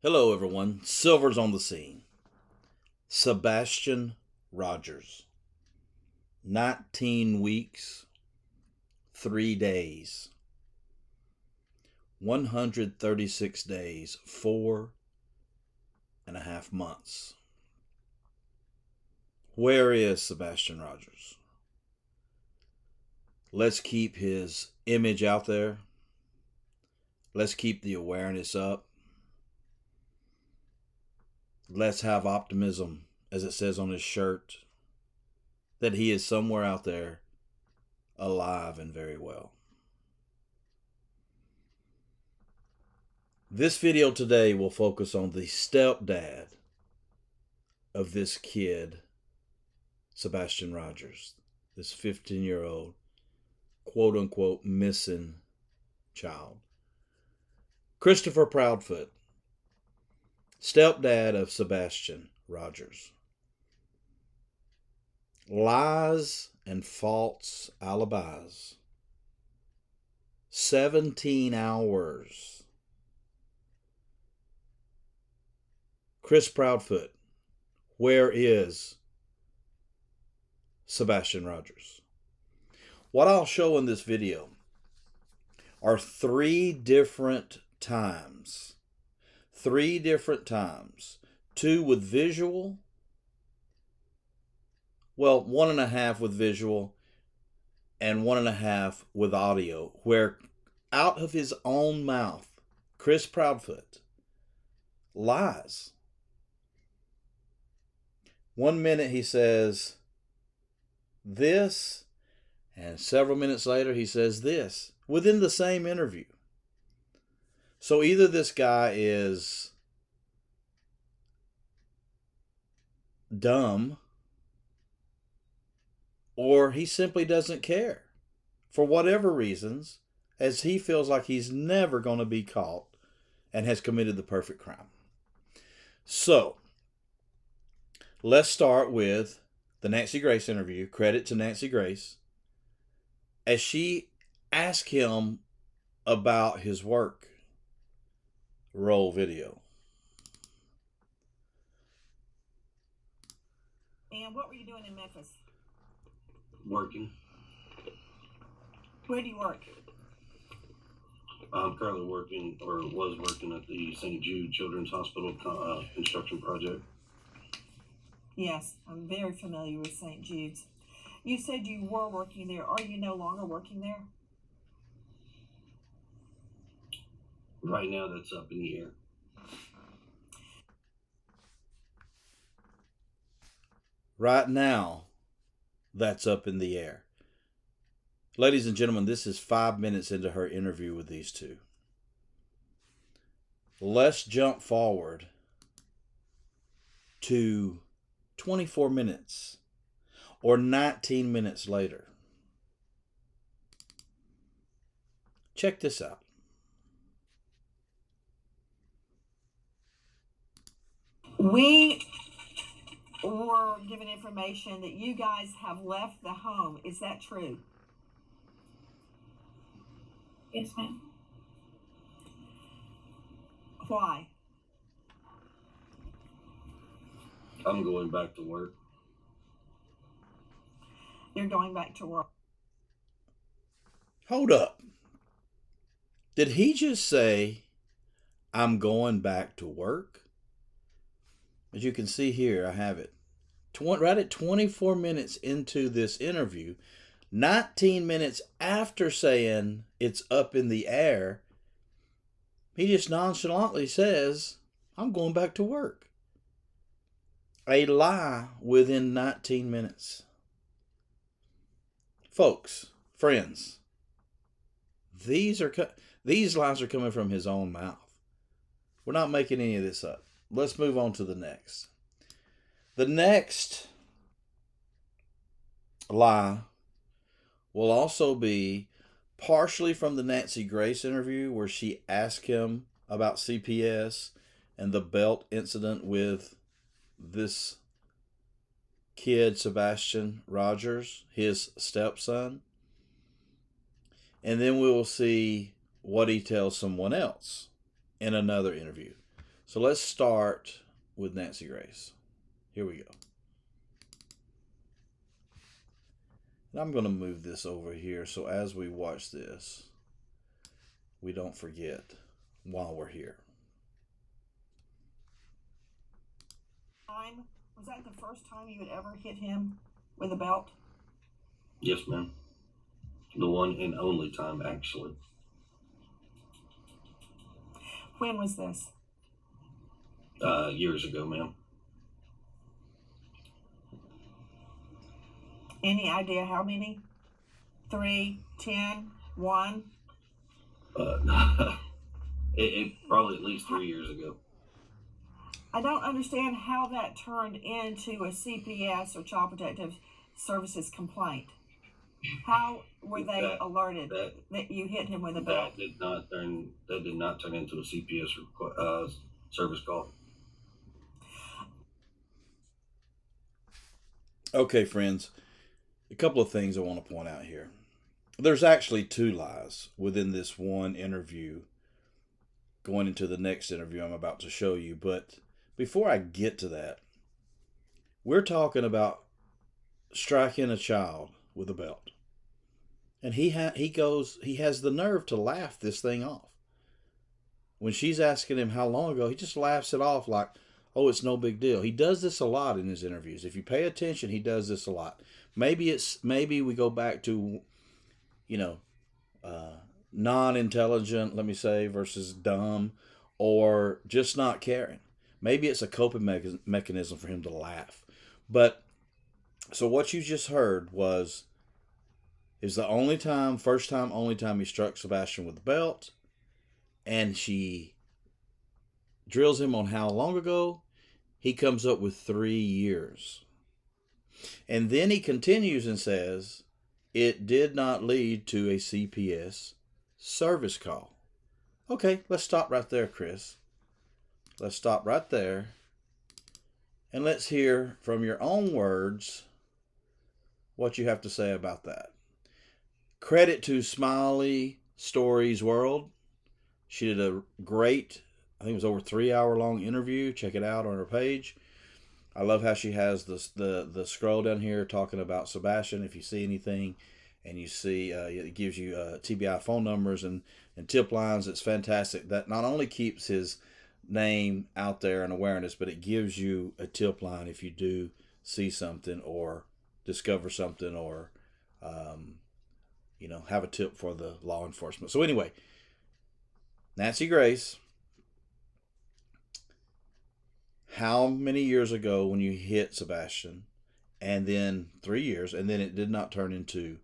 Hello everyone, Silver's on the scene. Sebastian Rogers. 19 weeks, 3 days. 136 days, 4.5 months. Where is Sebastian Rogers? Let's keep his image out there. Let's keep the awareness up. Let's have optimism, as it says on his shirt, that he is somewhere out there, alive and very well. This video today will focus on the stepdad of this kid, Sebastian Rogers, this 15-year-old, quote-unquote, missing child. Christopher Proudfoot, stepdad of Sebastian Rogers. Lies and false alibis. 17 hours. Chris Proudfoot, where is Sebastian Rogers? What I'll show in this video are 3 different times. 3 different times. 2 with visual. Well, 1.5 with visual and 1.5 with audio, where out of his own mouth, Chris Proudfoot lies. 1 minute he says this, and several minutes later he says this, within the same interview. So either this guy is dumb, or he simply doesn't care for whatever reasons, as he feels like he's never going to be caught and has committed the perfect crime. So let's start with the Nancy Grace interview. Credit to Nancy Grace, as she asked him about his work. Roll video. And what were you doing in Memphis? Working. Where do you work? I'm currently working, or was working, at the St. Jude Children's Hospital construction project. Yes, I'm very familiar with St. Jude's. You said you were working there. Are you no longer working there? Right now, that's up in the air. Right now, that's up in the air. Ladies and gentlemen, this is 5 minutes into her interview with these two. Let's jump forward to 24 minutes or 19 minutes later. Check this out. We were given information that you guys have left the home. Is that true? Yes, ma'am. Why? I'm going back to work. You're going back to work. Hold up. Did he just say, I'm going back to work? As you can see here, I have it. Right at 24 minutes into this interview, 19 minutes after saying it's up in the air, he just nonchalantly says, I'm going back to work. A lie within 19 minutes. Folks, friends, these lies are coming from his own mouth. We're not making any of this up. Let's move on to the next. The next lie will also be partially from the Nancy Grace interview, where she asked him about CPS and the belt incident with this kid, Sebastian Rogers, his stepson. And then we will see what he tells someone else in another interview. So let's start with Nancy Grace. Here we go. And I'm going to move this over here so as we watch this, we don't forget while we're here. Was that the first time you had ever hit him with a belt? Yes, ma'am. The one and only time, actually. When was this? Years ago, ma'am. Any idea how many? 3, 10, 1? It probably at least 3 years ago. I don't understand how that turned into a CPS or Child Protective Services complaint. How were they alerted that you hit him with a belt? That did not turn into a CPS service call. Okay, friends, a couple of things I want to point out here. There's actually 2 lies within this one interview going into the next interview I'm about to show you. But before I get to that, we're talking about striking a child with a belt. And he has the nerve to laugh this thing off. When she's asking him how long ago, he just laughs it off like, oh, it's no big deal. He does this a lot in his interviews. If you pay attention, he does this a lot. Maybe we go back to, non-intelligent, let me say, versus dumb, or just not caring. Maybe it's a coping mechanism for him to laugh. But so what you just heard is the only time he struck Sebastian with the belt, and she drills him on how long ago. He comes up with 3 years. And then he continues and says, it did not lead to a CPS service call. Okay, let's stop right there, Chris. Let's stop right there. And let's hear from your own words what you have to say about that. Credit to Smiley, Storey's World. She did a great, I think it was over 3-hour long interview. Check it out on her page. I love how she has the scroll down here talking about Sebastian. If you see anything and you see, it gives you TBI phone numbers and tip lines. It's fantastic. That not only keeps his name out there and awareness, but it gives you a tip line if you do see something or discover something or, have a tip for the law enforcement. So anyway, Nancy Grace, how many years ago when you hit Sebastian, and then 3 years, and then it did not turn into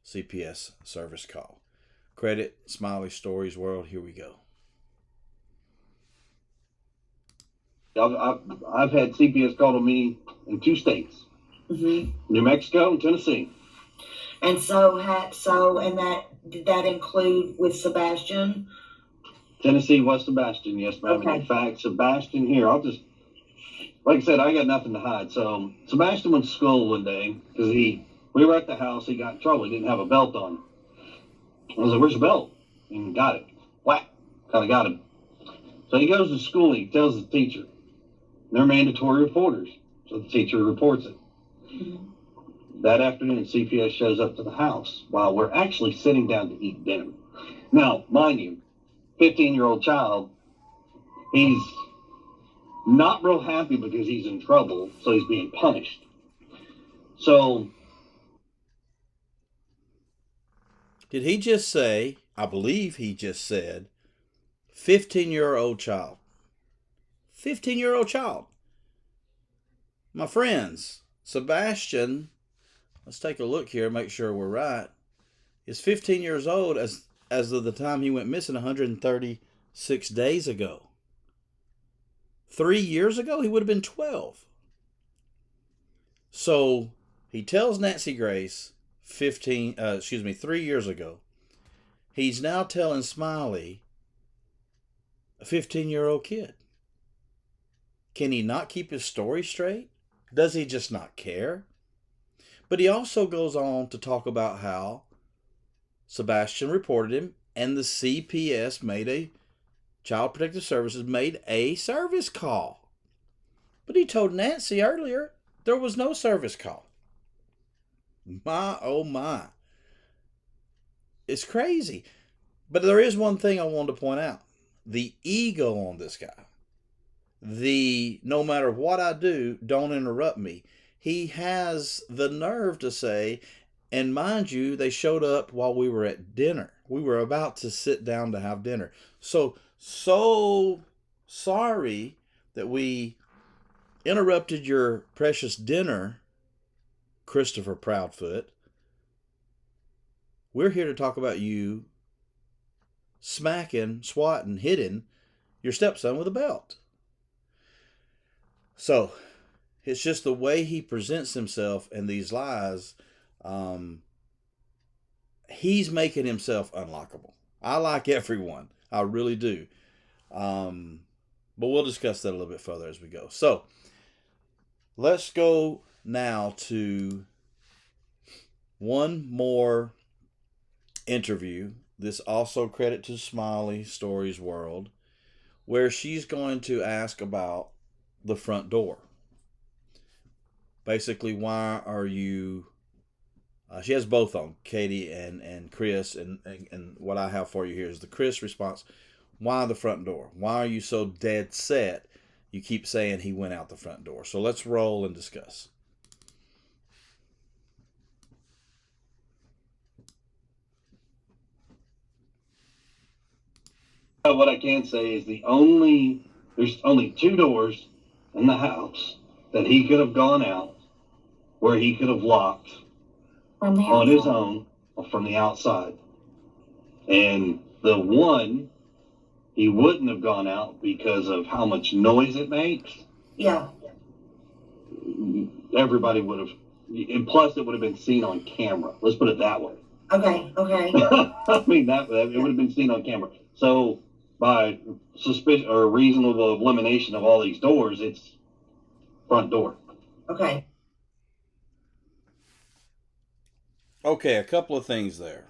CPS service call? Credit Smiley Storey's World. Here we go. I've had CPS called on me in 2 states, New Mexico and Tennessee. And did that include with Sebastian? Tennessee was Sebastian, yes, ma'am. Okay. In fact, Sebastian here, like I said, I got nothing to hide. So Sebastian went to school one day because we were at the house. He got in trouble. He didn't have a belt on. I was like, where's your belt? And got it. Whack. Kind of got him. So he goes to school. He tells the teacher. They're mandatory reporters. So the teacher reports it. Mm-hmm. That afternoon, CPS shows up to the house while we're actually sitting down to eat dinner. Now, mind you, 15-year-old child, he's not real happy because he's in trouble, so he's being punished. So, did he just say, I believe he just said, 15-year-old child? 15-year-old child. My friends, Sebastian, let's take a look here, make sure we're right, is 15 years old as of the time he went missing 136 days ago. 3 years ago, he would have been 12. So he tells Nancy Grace 3 years ago. He's now telling Smiley, a 15-year-old kid. Can he not keep his story straight? Does he just not care? But he also goes on to talk about how Sebastian reported him and the CPS made a Child Protective Services made a service call. But he told Nancy earlier there was no service call. My, oh my. It's crazy. But there is one thing I wanted to point out. The ego on this guy. The no matter what I do, don't interrupt me. He has the nerve to say, and mind you, they showed up while we were at dinner. We were about to sit down to have dinner. So sorry that we interrupted your precious dinner, Christopher Proudfoot. We're here to talk about you smacking, swatting, hitting your stepson with a belt. So, it's just the way he presents himself and these lies. He's making himself unlikable. I like everyone. I really do. But we'll discuss that a little bit further as we go. So, let's go now to one more interview. This also credit to Smiley, Storey's World, where she's going to ask about the front door. Basically, why are you... she has both on, Katie and Chris, and what I have for you here is the Chris response. Why the front door? Why are you so dead set? You keep saying he went out the front door. So let's roll and discuss. What I can say is there's only 2 doors in the house that he could have gone out where he could have locked From the on his outside. own from the outside. And the one, he wouldn't have gone out because of how much noise it makes. Yeah. Everybody would have, and plus it would have been seen on camera. Let's put it that way. Okay. I mean, that it would have been seen on camera. So by suspicion or reasonable elimination of all these doors, it's front door. Okay. Okay, a couple of things there.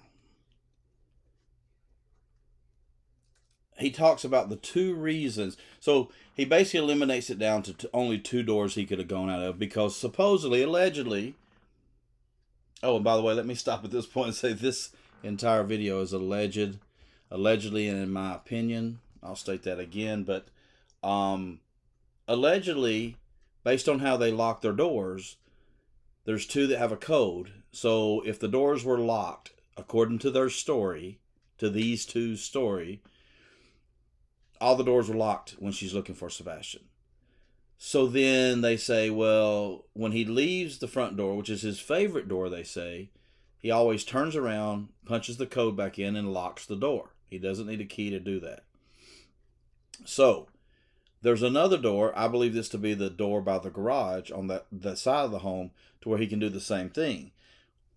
He talks about the 2 reasons. So he basically eliminates it down to only 2 doors he could have gone out of because supposedly, allegedly... Oh, and by the way, let me stop at this point and say this entire video is allegedly, and in my opinion, I'll state that again, but allegedly, based on how they lock their doors, there's 2 that have a code. So if the doors were locked, according to their story, to these 2's story, all the doors were locked when she's looking for Sebastian. So then they say, well, when he leaves the front door, which is his favorite door, they say, he always turns around, punches the code back in, and locks the door. He doesn't need a key to do that. So there's another door. I believe this to be the door by the garage on that side of the home to where he can do the same thing.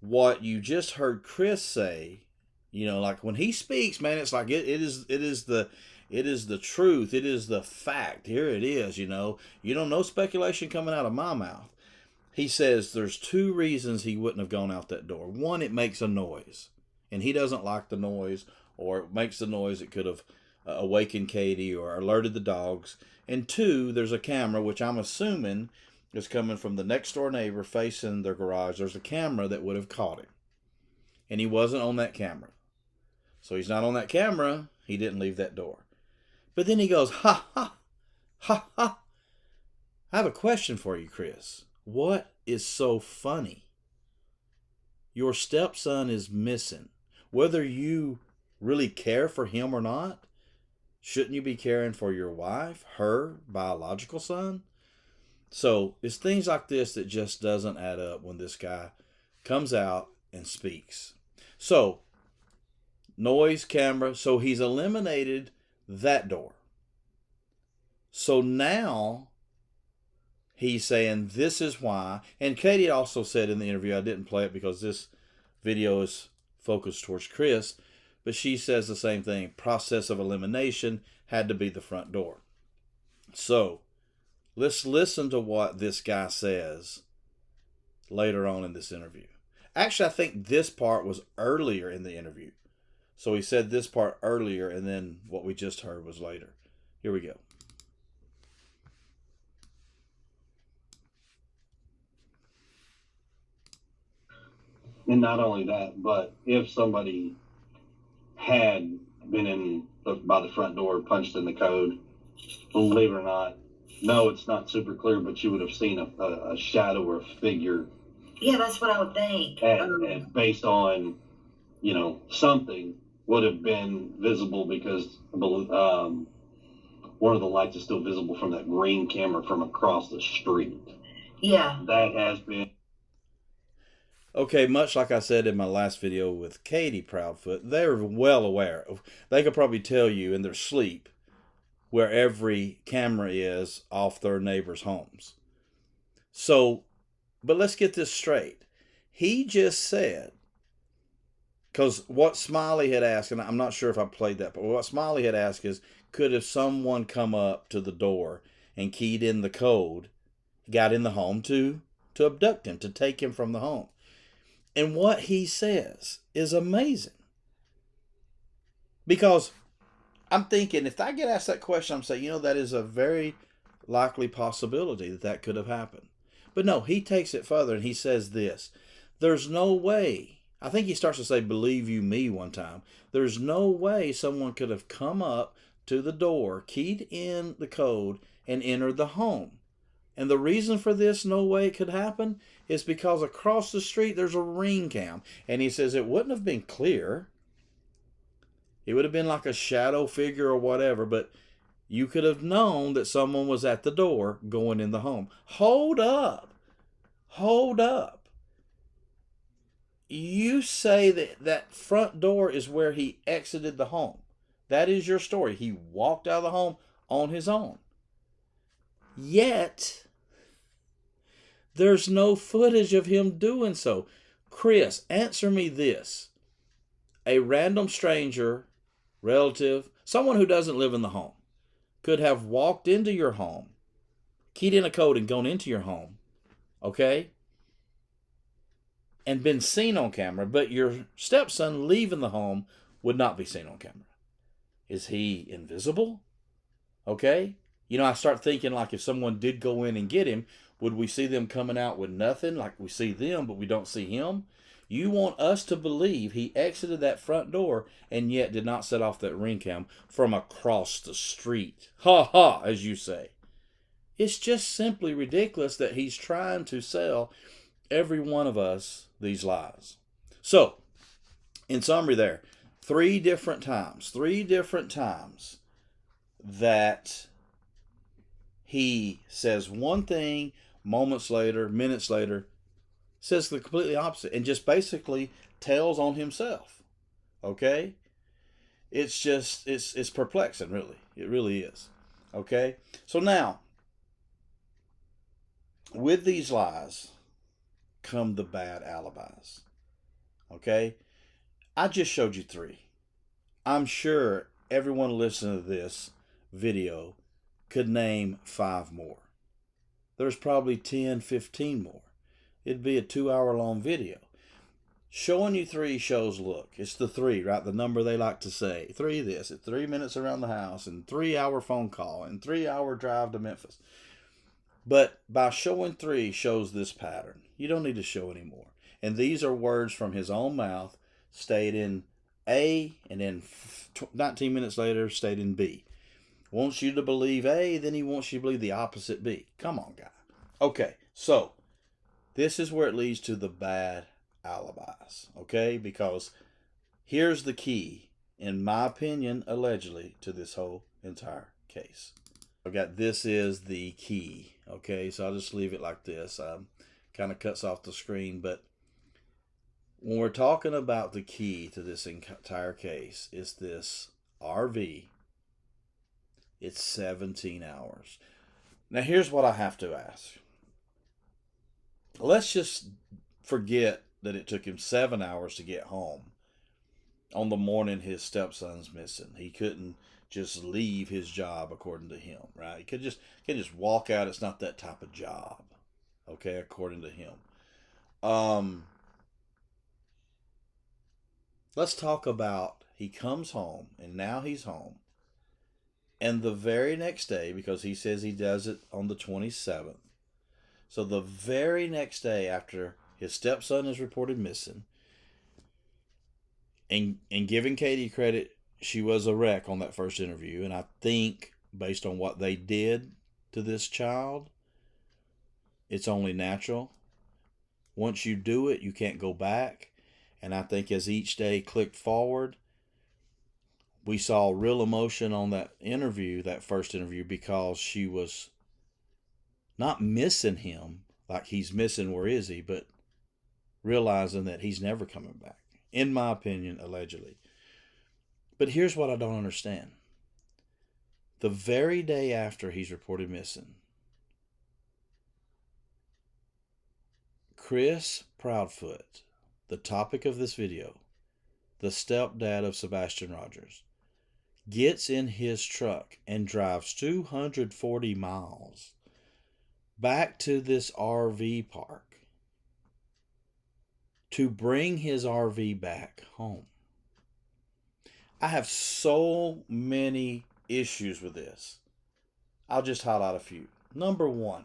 What you just heard Chris say, like when he speaks, man, it's like it is the truth. It is the fact. Here it is, You don't know speculation coming out of my mouth. He says there's 2 reasons he wouldn't have gone out that door. One, it makes a noise, and he doesn't like the noise, or it makes the noise that could have awakened Katie or alerted the dogs. And 2, there's a camera, which I'm assuming is coming from the next door neighbor facing their garage. There's a camera that would have caught him, and he wasn't on that camera. So he's not on that camera. He didn't leave that door. But then he goes, ha, ha, ha, ha. I have a question for you, Chris. What is so funny? Your stepson is missing. Whether you really care for him or not, shouldn't you be caring for your wife, her biological son? So it's things like this that just doesn't add up when this guy comes out and speaks. So, noise, camera. So he's eliminated that door. So now he's saying this is why. And Katie also said in the interview, I didn't play it because this video is focused towards Chris, but she says the same thing. Process of elimination had to be the front door. So let's listen to what this guy says later on in this interview. Actually, I think this part was earlier in the interview. So he said this part earlier, and then what we just heard was later. Here we go. And not only that, but if somebody had been by the front door, punched in the code, believe it or not, no, it's not super clear, but you would have seen a shadow or a figure. Yeah, that's what I would think. And based on, something would have been visible because one of the lights is still visible from that green camera from across the street. Yeah. That has been. Okay, much like I said in my last video with Katie Proudfoot, they're well aware. They could probably tell you in their sleep where every camera is off their neighbors' homes. So, but let's get this straight. He just said, because what Smiley had asked, and I'm not sure if I played that, but what Smiley had asked is, could if someone come up to the door and keyed in the code, got in the home to abduct him, to take him from the home? And what he says is amazing. Because I'm thinking, if I get asked that question, I'm saying, that is a very likely possibility that could have happened. But no, he takes it further and he says this. There's no way. I think he starts to say, believe you me one time. There's no way someone could have come up to the door, keyed in the code, and entered the home. And the reason for this, no way it could happen, is because across the street there's a ring cam. And he says it wouldn't have been clear. It would have been like a shadow figure or whatever, but you could have known that someone was at the door going in the home. Hold up. Hold up. You say that front door is where he exited the home. That is your story. He walked out of the home on his own. Yet, there's no footage of him doing so. Chris, answer me this. A random stranger, relative, someone who doesn't live in the home, could have walked into your home, keyed in a code and gone into your home, okay? And been seen on camera, but your stepson leaving the home would not be seen on camera. Is he invisible? Okay? I start thinking like if someone did go in and get him, would we see them coming out with nothing? Like we see them, but we don't see him? You want us to believe he exited that front door and yet did not set off that ring cam from across the street. Ha ha, as you say. It's just simply ridiculous that he's trying to sell every one of us these lies. So, in summary there, three different times that he says one thing, moments later, minutes later, says the completely opposite and just basically tells on himself. Okay? It's just, it's perplexing, really. It really is. Okay? So now, with these lies come the bad alibis. Okay? I just showed you three. I'm sure everyone listening to this video could name 5 more. There's probably 10, 15 more. It'd be a 2-hour-long video. Showing you 3 shows, look, it's the 3, right? The number they like to say. 3 this, at 3 minutes around the house, and 3-hour phone call, and 3-hour drive to Memphis. But by showing 3 shows this pattern. You don't need to show any more. And these are words from his own mouth, stayed in A, and then 19 minutes later, stayed in B. Wants you to believe A, then he wants you to believe the opposite B. Come on, guy. Okay, so this is where it leads to the bad alibis, okay? Because here's the key, in my opinion, allegedly, to this whole entire case. I've got this is the key, okay? So I'll just leave it like this. Kind of cuts off the screen, but when we're talking about the key to this entire case, it's this RV. It's 17 hours. Now, here's what I have to ask. Let's just forget that it took him 7 hours to get home on the morning his stepson's missing. He couldn't just leave his job according to him, right? He could just walk out. It's not that type of job, okay, according to him. Let's talk about he comes home, and now he's home. And the very next day, because he says he does it on the 27th, so the very next day after his stepson is reported missing, and giving Katie credit, she was a wreck on that first interview. And I think, based on what they did to this child, it's only natural. Once you do it, you can't go back. And I think as each day clicked forward, we saw real emotion on that interview, that first interview, because she was not missing him like he's missing, where is he, but realizing that he's never coming back, in my opinion, allegedly. But here's what I don't understand. The very day after he's reported missing, Chris Proudfoot, the topic of this video, the stepdad of Sebastian Rogers, gets in his truck and drives 240 miles back to this RV park to bring his RV back home. I have so many issues with this. I'll just highlight a few. Number one,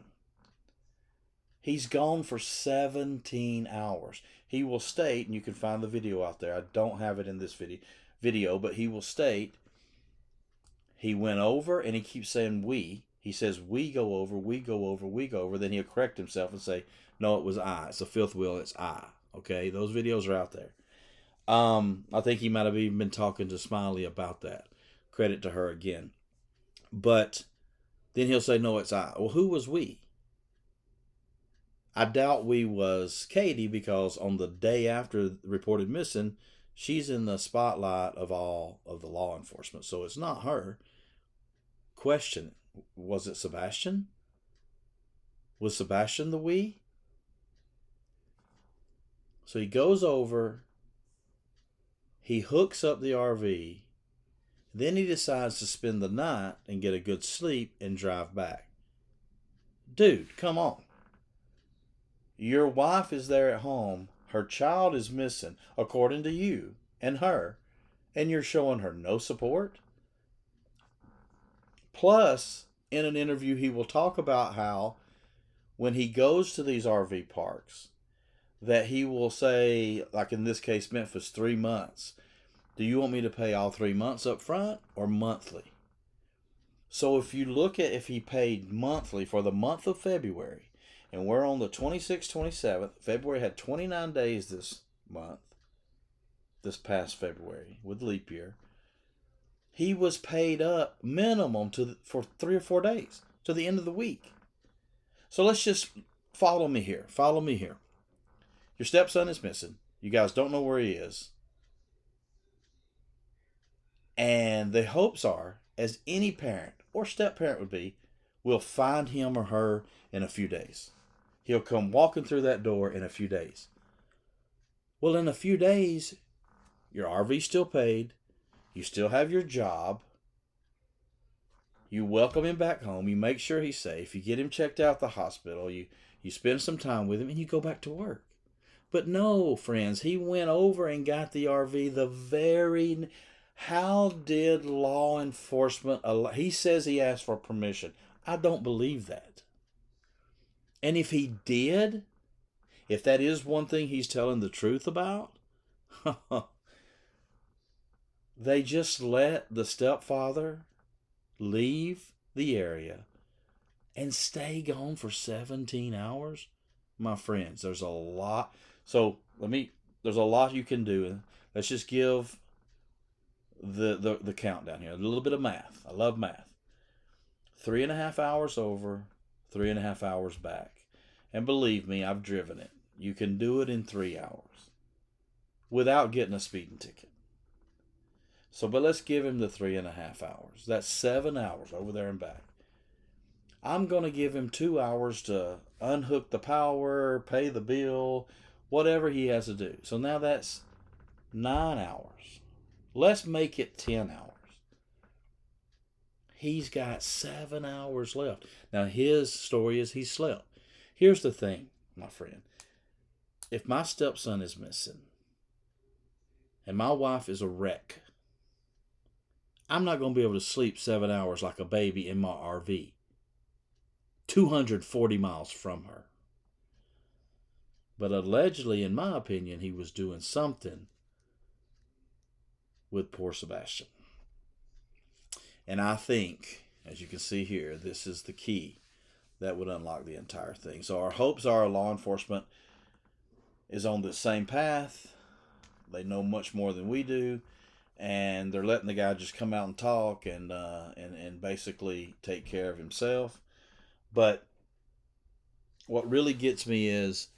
he's gone for 17 hours. He will state, and you can find the video out there. I don't have it in this video, but he will state he went over, and he keeps saying we. He says we go over, we go over, we go over. Then he'll correct himself and say, no, it was I. It's a fifth wheel, it's I. Okay, those videos are out there. I think he might have even been talking to Smiley about that. Credit to her again. But then he'll say, no, it's I. Well, who was we? I doubt we was Katie, because on the day after reported missing, she's in the spotlight of all of the law enforcement. So it's not her. Question, was it Sebastian? Was Sebastian the we? So he goes over, he hooks up the RV, then he decides to spend the night and get a good sleep and drive back. Dude, come on. Your wife is there at home, her child is missing, according to you and her, and you're showing her no support? Plus, in an interview, he will talk about how when he goes to these RV parks, that he will say, like in this case, Memphis, 3 months. Do you want me to pay all 3 months up front or monthly? So if you look at if he paid monthly for the month of February, and we're on the 26th, 27th, February had 29 days this month, this past February, with leap year, he was paid up minimum for 3 or 4 days, to the end of the week. So let's just follow me here. Follow me here. Your stepson is missing. You guys don't know where he is. And the hopes are, as any parent or step-parent would be, we'll find him or her in a few days. He'll come walking through that door in a few days. Well, in a few days, your RV's still paid. You still have your job. You welcome him back home. You make sure he's safe. You get him checked out at the hospital. You spend some time with him, and you go back to work. But no, friends, he went over and got the RV how did law enforcement he says he asked for permission. I don't believe that. And if he did, if that is one thing he's telling the truth about, they just let the stepfather leave the area and stay gone for 17 hours. My friends, there's a lot. So there's a lot you can do. Let's just give the countdown here. A little bit of math. I love math. 3.5 hours over, 3.5 hours back. And believe me, I've driven it. You can do it in 3 hours without getting a speeding ticket. So, but let's give him the 3.5 hours. That's 7 hours over there and back. I'm going to give him 2 hours to unhook the power, pay the bill, whatever he has to do. So now that's 9 hours. Let's make it 10 hours. He's got 7 hours left. Now his story is he slept. Here's the thing, my friend. If my stepson is missing and my wife is a wreck, I'm not going to be able to sleep 7 hours like a baby in my RV, 240 miles from her. But allegedly, in my opinion, he was doing something with poor Sebastian. And I think, as you can see here, this is the key that would unlock the entire thing. So our hopes are law enforcement is on the same path. They know much more than we do, and they're letting the guy just come out and talk and basically take care of himself. But what really gets me is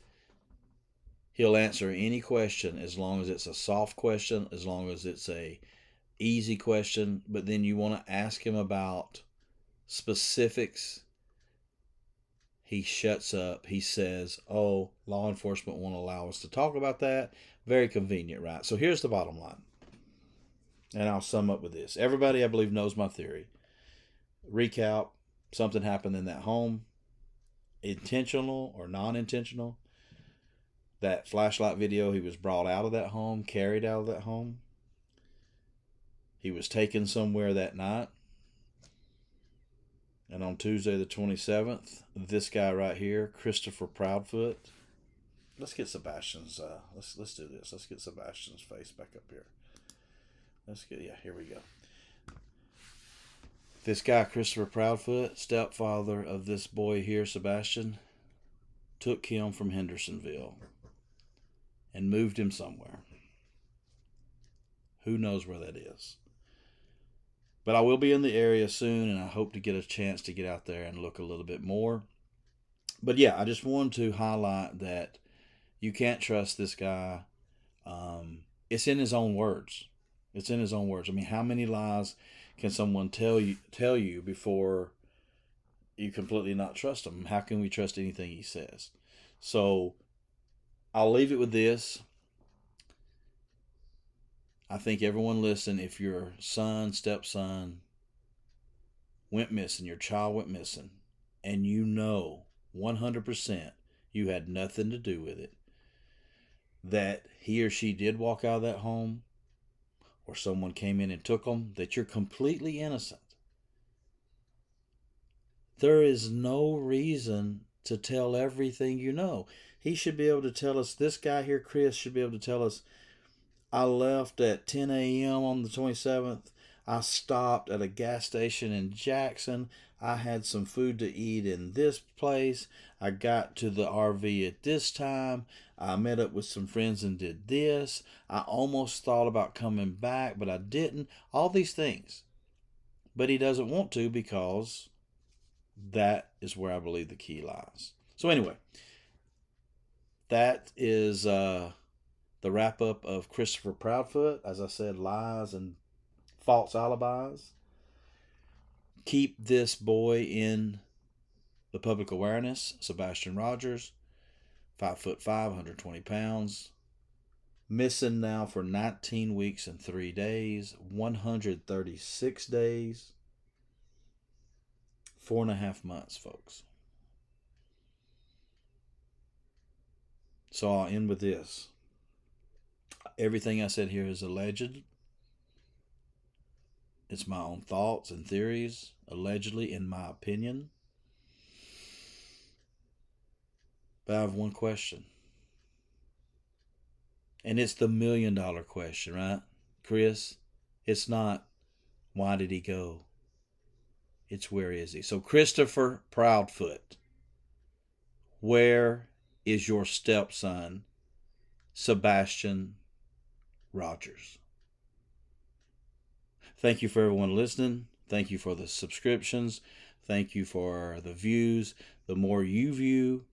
he'll answer any question as long as it's a soft question, as long as it's a easy question. But then you want to ask him about specifics. He shuts up. He says, oh, law enforcement won't allow us to talk about that. Very convenient, right? So here's the bottom line. And I'll sum up with this. Everybody, I believe, knows my theory. Recap, something happened in that home. Intentional or non-intentional. That flashlight video, he was brought out of that home, carried out of that home. He was taken somewhere that night. And on Tuesday the 27th, this guy right here, Christopher Proudfoot. Let's get Sebastian's, let's do this. Let's get Sebastian's face back up here. Here we go. This guy, Christopher Proudfoot, stepfather of this boy here, Sebastian, took him from Hendersonville and moved him somewhere. Who knows where that is? But I will be in the area soon, and I hope to get a chance to get out there and look a little bit more. But yeah, I just wanted to highlight that you can't trust this guy. It's in his own words. It's in his own words. I mean, how many lies can someone tell you before you completely not trust him? How can we trust anything he says? So I'll leave it with this. I think everyone listen, if your son, stepson went missing, your child went missing, and you know 100% you had nothing to do with it, that he or she did walk out of that home, or someone came in and took them, that you're completely innocent. There is no reason to tell everything you know. He should be able to tell us, this guy here, Chris, should be able to tell us, I left at 10 a.m. on the 27th. I stopped at a gas station in Jackson. I had some food to eat in this place. I got to the RV at this time. I met up with some friends and did this. I almost thought about coming back, but I didn't. All these things. But he doesn't want to, because that is where I believe the key lies. So anyway, that is the wrap up of Christopher Proudfoot. As I said, lies and false alibis. Keep this boy in the public awareness. Sebastian Rogers, 5'5", 120 pounds. Missing now for 19 weeks and 3 days, 136 days, 4.5 months, folks. So I'll end with this. Everything I said here is alleged. It's my own thoughts and theories, allegedly, in my opinion. But I have one question. And it's the $1 million question, right, Chris? It's not, why did he go? It's, where is he? So Christopher Proudfoot, where is your stepson, Sebastian Rogers? Thank you for everyone listening. Thank you for the subscriptions. Thank you for the views. The more you view,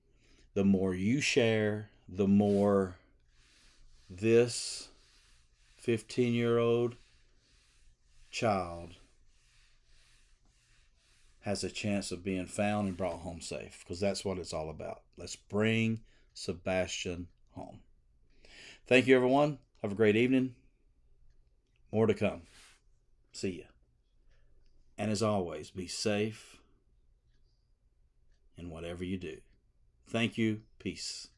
the more you share, the more this 15-year-old child has a chance of being found and brought home safe, because that's what it's all about. Let's bring Sebastian home. Thank you, everyone. Have a great evening. More to come. See ya. And as always, be safe in whatever you do. Thank you. Peace.